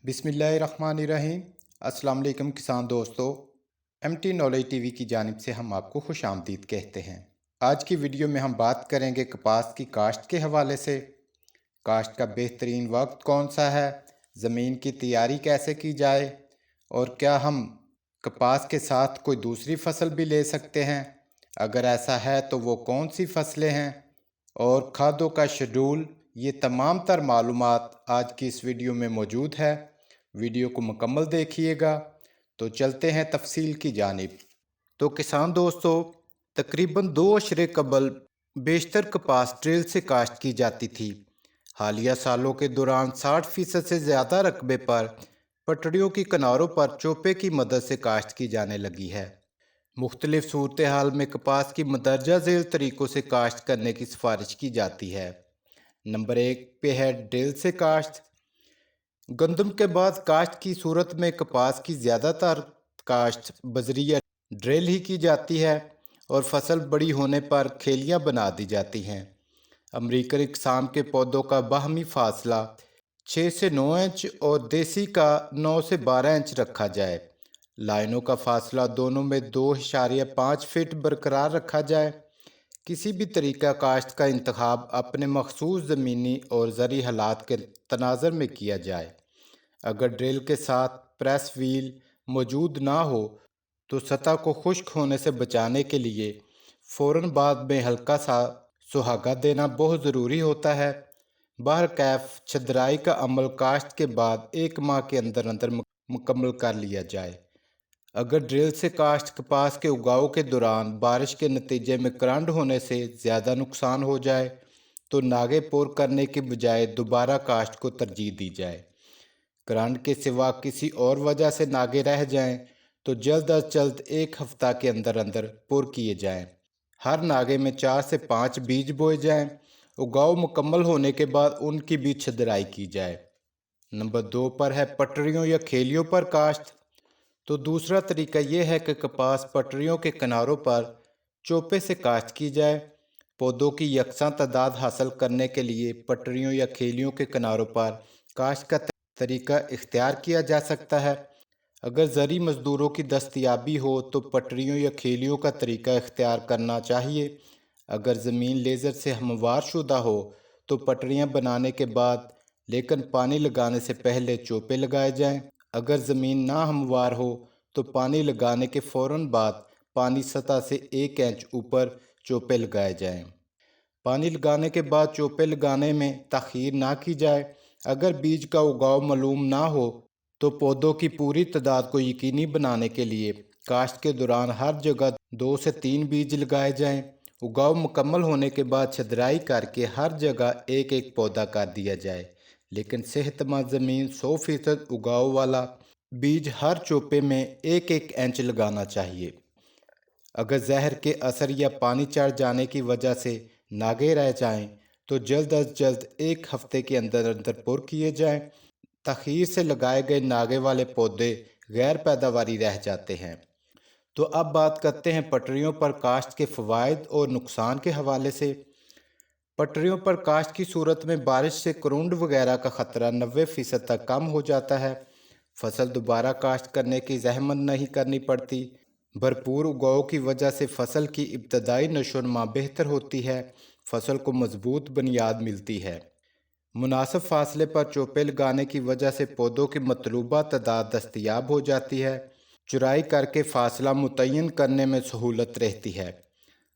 बिस्मिल्लाहिर्रहमानिर्रहीम। अस्सलाम वालेकुम किसान दोस्तों, MT नॉलेज टीवी की जानिब से हम आपको खुश आमदीद कहते हैं। आज की वीडियो में हम बात करेंगे कपास की काश्त के हवाले से। काश्त का बेहतरीन वक्त कौन सा है, ज़मीन की तैयारी कैसे की जाए और क्या हम कपास के साथ कोई दूसरी फसल भी ले सकते हैं, अगर ऐसा है तो वो कौन सी फसलें हैं, और खादों का शेड्यूल। ये तमाम तर मालूमात आज की इस वीडियो में मौजूद है। वीडियो को मुकम्मल देखिएगा। तो चलते हैं तफसील की जानिब। तो किसान दोस्तों, तकरीबन 2 अशरे कबल बेशतर कपास ड्रिल से काश्त की जाती थी। हालिया सालों के दौरान 60% से ज़्यादा रकबे पर पटड़ियों की किनारों पर चोपे की मदद से काश्त की जाने लगी है। मुख्तलिफ सूरत हाल में कपास की मदरजा झेल तरीक़ों से काश्त करने की सिफारिश की जाती है। नंबर 1 पे है ड्रिल से काश्त। गंदम के बाद काश्त की सूरत में कपास की ज़्यादातर काश्त बजरिया ड्रिल ही की जाती है और फसल बड़ी होने पर खेलियां बना दी जाती हैं। अमरीकन इकसाम के पौधों का बाहमी फासला 6 से 9 इंच और देसी का 9 से 12 इंच रखा जाए। लाइनों का फासला दोनों में 2.5 फीट बरकरार रखा जाए। किसी भी तरीका काश्त का इंतखाब अपने मखसूस ज़मीनी और ज़री हालात के तनाज़र में किया जाए। अगर ड्रिल के साथ प्रेस व्हील मौजूद ना हो तो सतह को खुश्क होने से बचाने के लिए फ़ौरन बाद में हल्का सा सुहागा देना बहुत ज़रूरी होता है। बहर कैफ छदराई का अमल काश्त के बाद 1 माह के अंदर अंदर मुकम्मल कर लिया जाए। अगर ड्रिल से काश्त कपास के उगाव के दौरान बारिश के नतीजे में करंट होने से ज़्यादा नुकसान हो जाए तो नागे पोर करने के बजाय दोबारा काश्त को तरजीह दी जाए। करंट के सिवा किसी और वजह से नागे रह जाएं तो जल्द अज जल्द 1 हफ्ता के अंदर अंदर पुर किए जाएं। हर नागे में 4 से 5 बीज बोए जाएं। उगाव मुकम्मल होने के बाद उनकी भी छदराई की जाए। नंबर 2 पर है पटरियों या खेलियों पर काश्त। तो दूसरा तरीका यह है कि कपास पटरियों के किनारों पर चोपे से काश्त की जाए। पौधों की यकसा तादाद हासिल करने के लिए पटरियों या खेलियों के किनारों पर काश्त का तरीका इख्तियार किया जा सकता है। अगर ज़री मज़दूरों की दस्तयाबी हो तो पटरियों या खेलियों का तरीका इख्तियार करना चाहिए। अगर ज़मीन लेज़र से हमवार शुदा हो तो पटरियां बनाने के बाद लेकिन पानी लगाने से पहले चोपे लगाए जाएं। अगर ज़मीन ना हमवार हो तो पानी लगाने के फ़ौरन बाद पानी सतह से 1 इंच ऊपर चोपे लगाए जाएं। पानी लगाने के बाद चोपे लगाने में ताख़ीर ना की जाए। अगर बीज का उगाव मालूम ना हो तो पौधों की पूरी तादाद को यकीनी बनाने के लिए काश्त के दौरान हर जगह 2 से 3 बीज लगाए जाएं। उगाव मुकम्मल होने के बाद छदराई करके हर जगह 1-1 पौधा कर दिया जाए, लेकिन सेहतमंद ज़मीन 100% उगाव वाला बीज हर चोपे में 1-1 इंच लगाना चाहिए। अगर जहर के असर या पानी चढ़ जाने की वजह से नागे रह जाएं तो जल्द अज जल्द 1 हफ्ते के अंदर अंदर पुर किए जाएं। तख़ीर से लगाए गए नागे वाले पौधे गैर पैदावारी रह जाते हैं। तो अब बात करते हैं पटरियों पर काश्त के फ़वाइद और नुकसान के हवाले से। पटरियों पर काश्त की सूरत में बारिश से करुंड वगैरह का ख़तरा 90% तक कम हो जाता है। फसल दोबारा काश्त करने की जहमत नहीं करनी पड़ती। भरपूर उगाव की वजह से फसल की इब्तदाई नशोनमा बेहतर होती है। फसल को मजबूत बुनियाद मिलती है। मुनासिब फासले पर चोपे लगाने की वजह से पौधों की मतलूबा तादाद दस्तयाब हो जाती है। चुराई करके फासला मुतय्यन करने में सहूलत रहती है।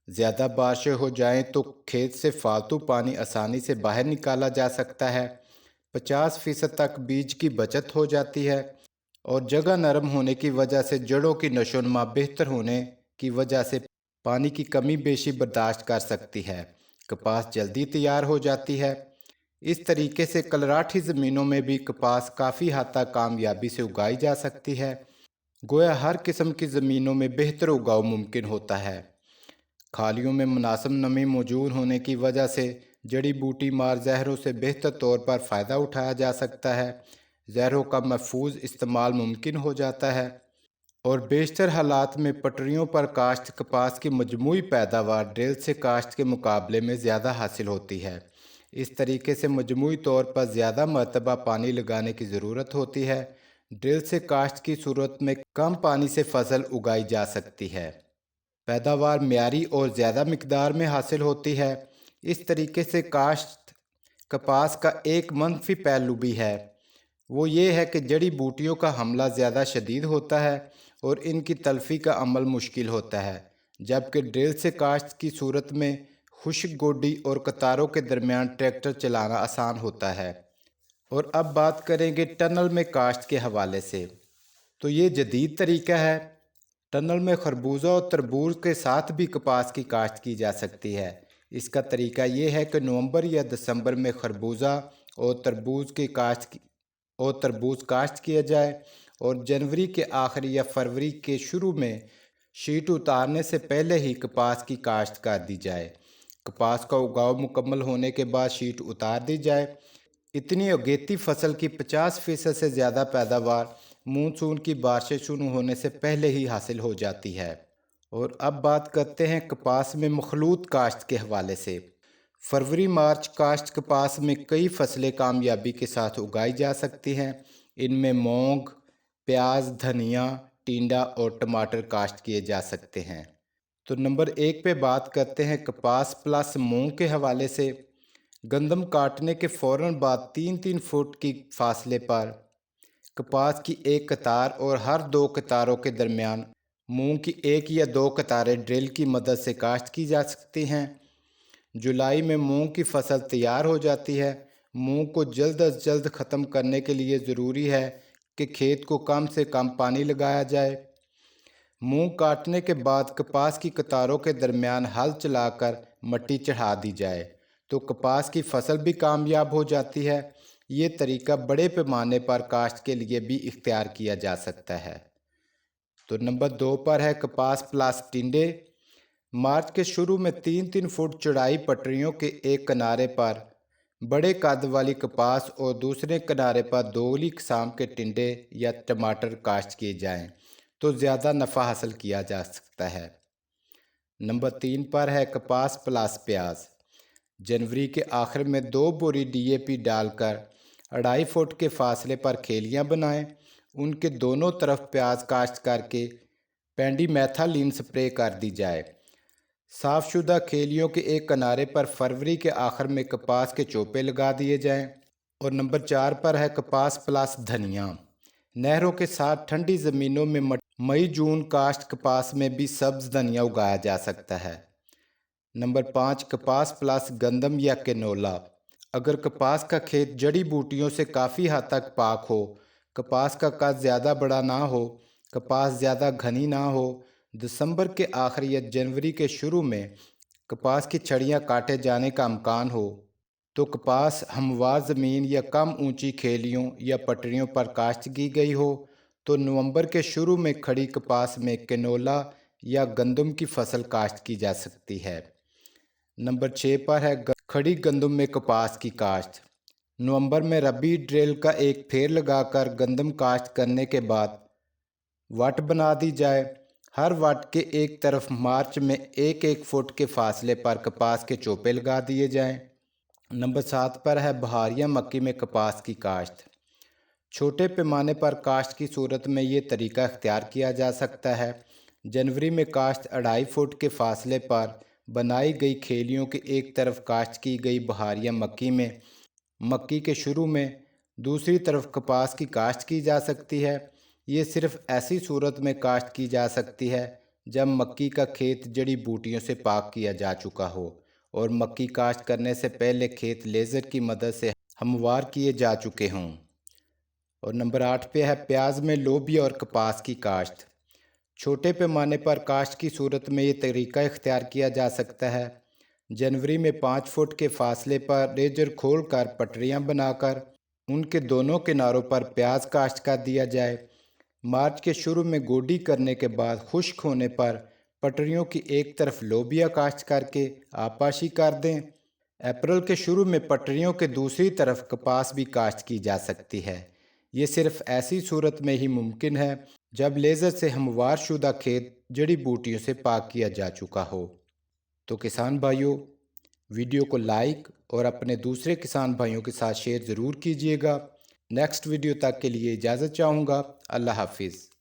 ज़्यादा बारिशें हो जाएं तो खेत से फालतू पानी आसानी से बाहर निकाला जा सकता है। 50% तक बीज की बचत हो जाती है और जगह नरम होने की वजह से जड़ों की नशोनमा बेहतर होने की वजह से पानी की कमी बेशी बर्दाश्त कर सकती है। कपास जल्दी तैयार हो जाती है। इस तरीके से कलराठी ज़मीनों में भी कपास काफ़ी हद तक कामयाबी से उगाई जा सकती है। गोया हर किस्म की ज़मीनों में बेहतर उगाव मुमकिन होता है। खालियों में मुनासिब नमी मौजूद होने की वजह से जड़ी बूटी मार जहरों से बेहतर तौर पर फ़ायदा उठाया जा सकता है। जहरों का महफूज इस्तेमाल मुमकिन हो जाता है और बेशतर हालात में पटरियों पर काश्त कपास की मजमूई पैदावार ड्रिल से काश्त के मुकाबले में ज़्यादा हासिल होती है। इस तरीके से मजमूई तौर पर ज़्यादा मरतबा पानी लगाने की ज़रूरत होती है। ड्रिल से काश्त की सूरत में कम पानी से फसल उगाई जा सकती है। पैदावार म्यारी और ज़्यादा मिकदार में हासिल होती है। इस तरीके से काश्त कपास का एक मनफी पहलू भी है, वो ये है कि जड़ी बूटियों का हमला ज़्यादा शदीद होता है और इनकी तलफी का अमल मुश्किल होता है, जबकि ड्रिल से काश्त की सूरत में खुश्क गोडी और कतारों के दरमियान ट्रैक्टर चलाना आसान होता है। और अब बात करेंगे टनल में काश्त के हवाले से। तो ये जदीद तरीका है। टनल में खरबूजा और तरबूज के साथ भी कपास की काश्त की जा सकती है। इसका तरीका ये है कि नवंबर या दिसंबर में खरबूजा और तरबूज काश्त किया जाए और जनवरी के आखिर या फरवरी के शुरू में शीट उतारने से पहले ही कपास की काश्त कर दी जाए। कपास का उगाव मुकम्मल होने के बाद शीट उतार दी जाए। इतनी अगेती फसल की 50% से ज़्यादा पैदावार मानसून की बारिशें शुरू होने से पहले ही हासिल हो जाती है। और अब बात करते हैं कपास में मखलूत काश्त के हवाले से। फरवरी मार्च काश्त कपास में कई फसलें कामयाबी के साथ उगाई जा सकती हैं। इनमें मूंग, प्याज, धनिया, टिंडा और टमाटर काश्त किए जा सकते हैं। तो नंबर 1 पे बात करते हैं कपास प्लस मूंग के हवाले से। गंदम काटने के फ़ौरन बाद 3-3 फुट की फासले पर कपास की एक कतार और हर 2 कतारों के दरमियान मूंग की 1 या 2 कतारें ड्रिल की मदद से काश्त की जा सकती हैं। जुलाई में मूंग की फसल तैयार हो जाती है। मूंग को जल्द अज जल्द ख़त्म करने के लिए ज़रूरी है कि खेत को कम से कम पानी लगाया जाए। मूंग काटने के बाद कपास की कतारों के दरमियान हल चलाकर मट्टी चढ़ा दी जाए तो कपास की फसल भी कामयाब हो जाती है। ये तरीका बड़े पैमाने पर काश्त के लिए भी इख्तियार किया जा सकता है। तो नंबर 2 पर है कपास प्लस टिंडे। मार्च के शुरू में 3-3 फुट चौड़ाई पटरियों के एक किनारे पर बड़े कद वाली कपास और दूसरे किनारे पर दोगली किस्म के टिंडे या टमाटर काश्त किए जाएं तो ज़्यादा नफ़ा हासिल किया जा सकता है। नंबर 3 पर है कपास प्लस प्याज। जनवरी के आखिर में 2 बोरी DAP डालकर 2.5 फुट के फासले पर खेलियां बनाएं। उनके दोनों तरफ प्याज काश्त करके पेंडीमेथालिन स्प्रे कर दी जाए। साफ़शुदा खेलियों के एक किनारे पर फरवरी के आखिर में कपास के चोपे लगा दिए जाएं। और नंबर 4 पर है कपास प्लस धनिया। नहरों के साथ ठंडी ज़मीनों में मई जून काश्त कपास में भी सब्ज़ धनिया उगाया जा सकता है। नंबर 5 कपास प्लस गंदम या कैनोला। अगर कपास का खेत जड़ी बूटियों से काफ़ी हद तक पाक हो, कपास का कद ज़्यादा बड़ा ना हो, कपास ज़्यादा घनी ना हो, दिसंबर के आखिर या जनवरी के शुरू में कपास की छड़ियाँ काटे जाने का इम्कान हो, तो कपास हमवार ज़मीन या कम ऊंची खेलियों या पटरियों पर काश्त की गई हो तो नवंबर के शुरू में खड़ी कपास में कैनोला या गंदम की फसल काश्त की जा सकती है। नंबर 6 पर है खड़ी गंदम में कपास की काश्त। नवंबर में रबी ड्रिल का एक फेर लगाकर गंदम काश्त करने के बाद वट बना दी जाए। हर वट के एक तरफ मार्च में 1-1 फुट के फासले पर कपास के चोपे लगा दिए जाएं। नंबर 7 पर है बहारिया मक्की में कपास की काश्त। छोटे पैमाने पर काश्त की सूरत में ये तरीका इख्तियार किया जा सकता है। जनवरी में काश्त 2.5 फुट के फासले पर बनाई गई खेलियों के एक तरफ काश्त की गई बहारिया मक्की में मक्की के शुरू में दूसरी तरफ कपास की काश्त की जा सकती है। ये सिर्फ ऐसी सूरत में काश्त की जा सकती है जब मक्की का खेत जड़ी बूटियों से पाक किया जा चुका हो और मक्की काश्त करने से पहले खेत लेज़र की मदद से हमवार किए जा चुके हों। और नंबर 8 पे है प्याज में लोबिया और कपास की काश्त। छोटे पैमाने पर काश्त की सूरत में ये तरीका इख्तियार किया जा सकता है। जनवरी में 5 फुट के फासले पर रेजर खोलकर पटरियां बनाकर उनके दोनों किनारों पर प्याज काश्त कर दिया जाए। मार्च के शुरू में गोडी करने के बाद खुश्क होने पर पटरियों की एक तरफ लोबिया काश्त करके आपाशी कर दें। अप्रैल के शुरू में पटरियों के दूसरी तरफ कपास भी काश्त की जा सकती है। ये सिर्फ ऐसी सूरत में ही मुमकिन है जब लेज़र से हमवार शुदा खेत जड़ी बूटियों से पाक किया जा चुका हो। तो किसान भाइयों, ویڈیو کو لائک اور اپنے دوسرے کسان بھائیوں کے ساتھ شیئر ضرور کیجیے گا۔ نیکسٹ ویڈیو تک کے لیے اجازت چاہوں گا۔ اللہ حافظ۔